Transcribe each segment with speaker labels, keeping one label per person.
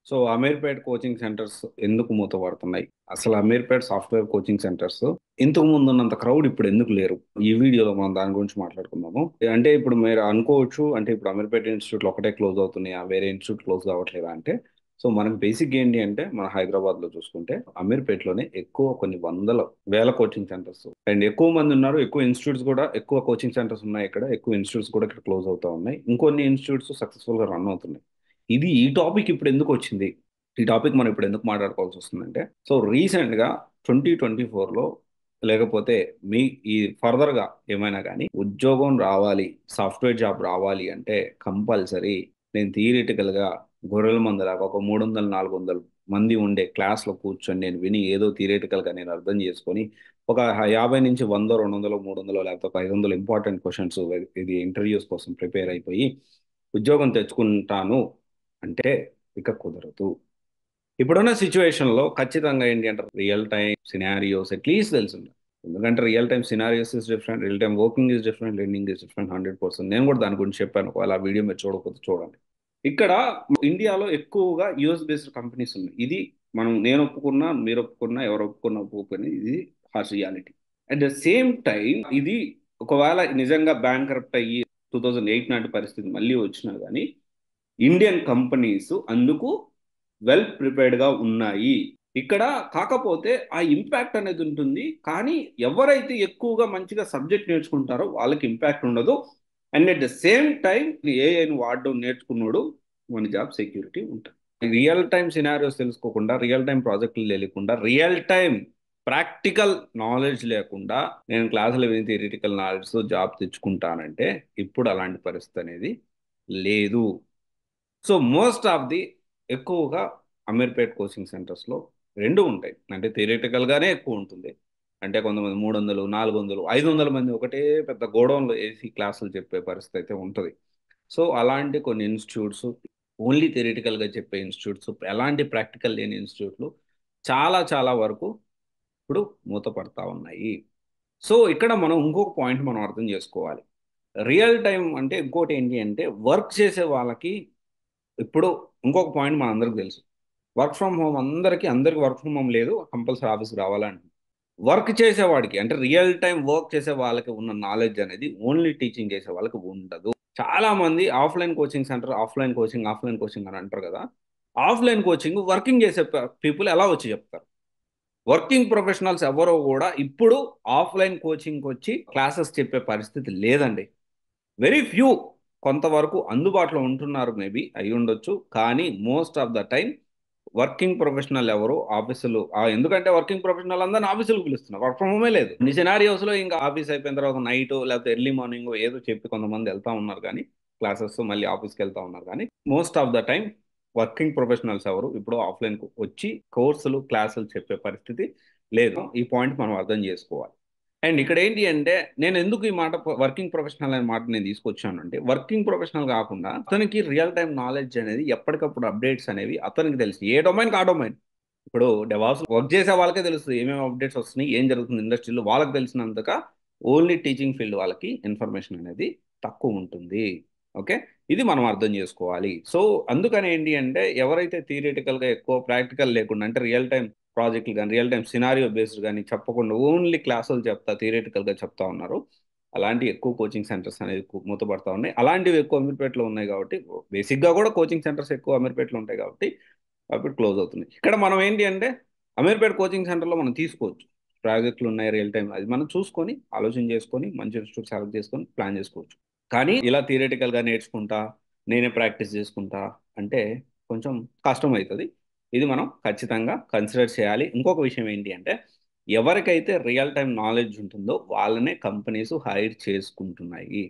Speaker 1: So, Ameerpet coaching centres ఎందుకు మూతపడుతున్నాయి? అసలు Ameerpet software coaching centres ఇంతకు ముందున్నంత క్రౌడ్ ఇప్పుడు ఎందుకు లేరు? ఈ వీడియోలో మనం దాని గురించి మాట్లాడుకుందాము. అంటే ఇప్పుడు మీరు అనుకోవచ్చు, అంటే ఇప్పుడు అమీర్‌పేట్ ఇన్‌స్టిట్యూట్‌లు ఒకటే క్లోజ్ అవుతున్నాయా? వేరే ఇన్‌స్టిట్యూట్ క్లోజ్ అవ్వట్లేదా అంటే, సో, మనకు బేసిక్‌గా ఏంటి అంటే, మన హైదరాబాద్‌లో చూసుకుంటే అమీర్‌పేట్‌లోనే ఎక్కువ కొన్ని వందల, వేల కోచింగ్ సెంటర్స్ అండ్ ఎక్కువ మంది ఉన్నారు. ఎక్కువ ఇన్‌స్టిట్యూట్స్ కూడా ఎక్కువ కోచింగ్ సెంటర్స్ ఉన్నాయి ఇక్కడ. ఎక్కువ ఇన్‌స్టిట్యూట్స్ కూడా ఇక్కడ క్లోజ్ అవుతా ఉన్నాయి. ఇంకొన్ని ఇన్‌స్టిట్యూట్స్ సక్సెస్‌ఫుల్‌గా రన్ అవుతున్నాయి. ఈ టాపిక్ ఇప్పుడు ఎందుకొచ్చింది? ఈ టాపిక్ మనం ఇప్పుడు ఎందుకు మాట్లాడుకోవాల్సి వస్తుందంటే, సో రీసెంట్‌గా 2024లో లేకపోతే మీ ఈ ఫర్దర్‌గా ఏమైనా గానీ ఉద్యోగం రావాలి, సాఫ్ట్‌వేర్ జాబ్ రావాలి అంటే కంపల్సరీ నేను థియరిటికల్‌గా గొర్రెల మందలాగా ఒక 300, 400 మంది ఉండే క్లాస్‌లో కూర్చొని నేను విని ఏదో థియరిటికల్‌గా నేను అర్థం చేసుకొని ఒక 50-100, 200, 300 లేకపోతే ఒక 500 ఇంపార్టెంట్ క్వెషన్స్ ఇది ఇంటర్‌వ్యూస్ కోసం ప్రిపేర్ అయిపోయి ఉద్యోగం తెచ్చుకుంటాను అంటే ఇక కుదరదు. ఇప్పుడున్న సిట్యుయేషన్‌లో ఖచ్చితంగా ఏంటి అంటే రియల్ టైమ్ సినారియోస్ అట్‌లీస్ట్ తెలిసుండాలి. ఎందుకంటే real time scenarios is different. Real time working is different. Learning is different 100%. నేను కూడా దాని గురించి చెప్పాను. ఒకవేళ ఆ వీడియో మీరు చూడకపోతే చూడండి. ఇక్కడ ఇండియాలో ఎక్కువగా యూఎస్ బేస్డ్ కంపెనీస్ ఉన్నాయి. ఇది నేను ఒప్పుకున్నా, మీరు ఒప్పుకున్నా, ఎవరు ఒప్పుకున్నా, ఒప్పుకోకపోయినా ఇది harsh reality. At the same time ఇది ఒకవేళ నిజంగా బ్యాంకరప్ట్ అయ్యి 2008 నాటి పరిస్థితి మళ్ళీ వచ్చినా గానీ ఇండియన్ కంపెనీస్ అందుకు వెల్ ప్రిపేర్డ్‌గా ఉన్నాయి. ఇక్కడ కాకపోతే ఆ ఇంపాక్ట్ అనేది ఉంటుంది. కానీ ఎవరైతే ఎక్కువగా మంచిగా సబ్జెక్ట్ నేర్చుకుంటారో వాళ్ళకి ఇంపాక్ట్ ఉండదు. And at the same time ఏఐని వాడడం నేర్చుకున్నోడు మన జాబ్ సెక్యూరిటీ ఉంటది. రియల్ టైమ్ సినారియోస్ తెలుసుకోకుండా, రియల్ టైమ్ ప్రాజెక్టులు తెలియకుండా, రియల్ టైమ్ ప్రాక్టికల్ నాలెడ్జ్ లేకుండా నేను క్లాసులు విని థియరిటికల్ నాలెడ్జ్‌తో జాబ్ తెచ్చుకుంటానంటే ఇప్పుడు అలాంటి పరిస్థితి అనేది లేదు. సో మోస్ట్ ఆఫ్ ది ఎక్కువగా అమీర్పేట్ కోచింగ్ సెంటర్స్‌లో 2 ఉంటాయి. అంటే థియరిటికల్‌గానే ఎక్కువ ఉంటుంది. అంటే కొంతమంది 300, 400, 500 మంది ఒకటే పెద్ద గోడౌన్‌లో ఏసి క్లాసులు చెప్పే పరిస్థితి అయితే ఉంటది. సో అలాంటి కొన్ని ఇన్‌స్టిట్యూట్స్ ఓన్లీ థియరిటికల్‌గా చెప్పే ఇన్‌స్టిట్యూట్స్, ఎలాంటి ప్రాక్టికల్ లేని ఇన్‌స్టిట్యూట్‌లు చాలా చాలా వరకు ఇప్పుడు మూతపడతా ఉన్నాయి. సో ఇక్కడ మనం ఇంకొక పాయింట్ మనం అర్థం చేసుకోవాలి. రియల్ టైమ్ అంటే ఇంకోటి ఏంటి అంటే వర్క్ చేసే వాళ్ళకి ఇప్పుడు ఇంకొక పాయింట్ మనందరికి తెలుసు. వర్క్ ఫ్రమ్ హోమ్ అందరికి వర్క్ ఫ్రమ్ హోమ్ లేదు. కంపల్సరీ ఆఫీస్‌కి రావాలంట. వర్క్ చేసేవాడికి అంటే రియల్ టైమ్ వర్క్ చేసే వాళ్ళకి ఉన్న నాలెడ్జ్ అనేది ఓన్లీ టీచింగ్ చేసే వాళ్ళకి ఉండదు. చాలా మంది ఆఫ్లైన్ కోచింగ్ అని అంటారు కదా! ఆఫ్లైన్ కోచింగ్ వర్కింగ్ చేసే పీపుల్ ఎలా వచ్చి చెప్తారు? వర్కింగ్ ప్రొఫెషనల్స్ ఎవరు కూడా ఇప్పుడు ఆఫ్లైన్ కోచింగ్‌కొచ్చి క్లాసెస్ చెప్పే పరిస్థితి లేదండి. వెరీ ఫ్యూ కొంతవరకు అందుబాటులో ఉంటున్నారు మేబీ అయ్యుండొచ్చు. కానీ most of the time working professional ఎవరు ఆఫీసులు ఎందుకంటే వర్కింగ్ ప్రొఫెషనల్ అందరిని ఆఫీసులకు పిలుస్తున్నారు. వర్క్ ఫ్రమ్ హోమే లేదు. కొన్ని సినారియోస్‌లో ఇంకా ఆఫీస్ అయిపోయిన తర్వాత నైటో లేకపోతే ఎర్లీ మార్నింగో ఏదో చెప్పి కొంతమంది ఎళ్తా ఉన్నారు కానీ క్లాసెస్ మళ్ళీ ఆఫీస్‌కెళ్తా ఉన్నారు కానీ most of the time working professionals ఎవరు ఇప్పుడు ఆఫ్‌లైన్‌కు వచ్చి కోర్సులు, క్లాసులు చెప్పే పరిస్థితి లేదు. ఈ పాయింట్ మనం అర్థం చేసుకోవాలి. అండ్ ఇక్కడ ఏంటి అంటే నేను ఎందుకు ఈ మాట వర్కింగ్ ప్రొఫెషనల్ అనే మాట నేను తీసుకొచ్చాను అంటే వర్కింగ్ ప్రొఫెషనల్ కాకుండా అతనికి రియల్ టైం నాలెడ్జ్ అనేది ఎప్పటికప్పుడు అప్డేట్స్ అనేవి అతనికి తెలుసు ఏ డొమైన్కి ఆ డొమైన్ ఇప్పుడు డెవాప్స్ వర్క్ చేసే వాళ్ళకే తెలుస్తుంది ఏమేమి అప్డేట్స్ వస్తున్నాయి ఏం జరుగుతుంది ఇండస్ట్రీలో వాళ్ళకి తెలిసినంతగా ఓన్లీ టీచింగ్ ఫీల్డ్ వాళ్ళకి ఇన్ఫర్మేషన్ అనేది తక్కువ ఉంటుంది. ఓకే, ఇది మనం అర్థం చేసుకోవాలి. సో అందుకని ఏంటి అంటే ఎవరైతే థియరిటికల్గా ఎక్కువ ప్రాక్టికల్ లేకుండా అంటే రియల్ టైం ప్రాజెక్టులు కానీ రియల్ టైం సినారియో బేస్డ్ కానీ చెప్పకుండా ఓన్లీ క్లాసులు చెప్తా థియరిటికల్గా చెప్తా ఉన్నారు. అలాంటి ఎక్కువ కోచింగ్ సెంటర్స్ అనేది మూతపడతా ఉన్నాయి. అలాంటివి ఎక్కువ అమీర్పేటలో ఉన్నాయి కాబట్టి బేసిక్గా కూడా కోచింగ్ సెంటర్స్ ఎక్కువ అమీర్పేటలో ఉంటాయి కాబట్టి అప్పుడు క్లోజ్ అవుతున్నాయి. ఇక్కడ మనం ఏంటి అంటే అమీర్పేట కోచింగ్ సెంటర్లో మనం తీసుకోవచ్చు. ప్రాజెక్టులు ఉన్నాయి రియల్ టైం అది మనం చూసుకొని ఆలోచన చేసుకొని మంచి ఇన్స్టిట్యూట్ సెలెక్ట్ చేసుకొని ప్లాన్ చేసుకోవచ్చు. కానీ ఇలా థియరిటికల్గా నేర్చుకుంటా నేనే ప్రాక్టీస్ చేసుకుంటా అంటే కొంచెం కష్టం అవుతుంది. ఇది మనం ఖచ్చితంగా కన్సిడర్ చేయాలి. ఇంకొక విషయం ఏంటి అంటే ఎవరికైతే రియల్ టైం నాలెడ్జ్ ఉంటుందో వాళ్ళనే కంపెనీస్ హైర్ చేసుకుంటున్నాయి.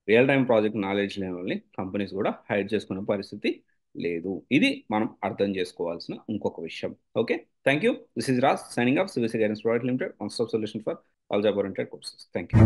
Speaker 1: రియల్ టైం ప్రాజెక్ట్ నాలెడ్జ్ లేని వాళ్ళని కంపెనీస్ కూడా హైర్ చేసుకునే పరిస్థితి లేదు. ఇది మనం అర్థం చేసుకోవాల్సిన ఇంకొక విషయం. Okay, thank you. This is Raj signing off CVC guidance private limited, one stop solution for all job oriented courses. Thank you.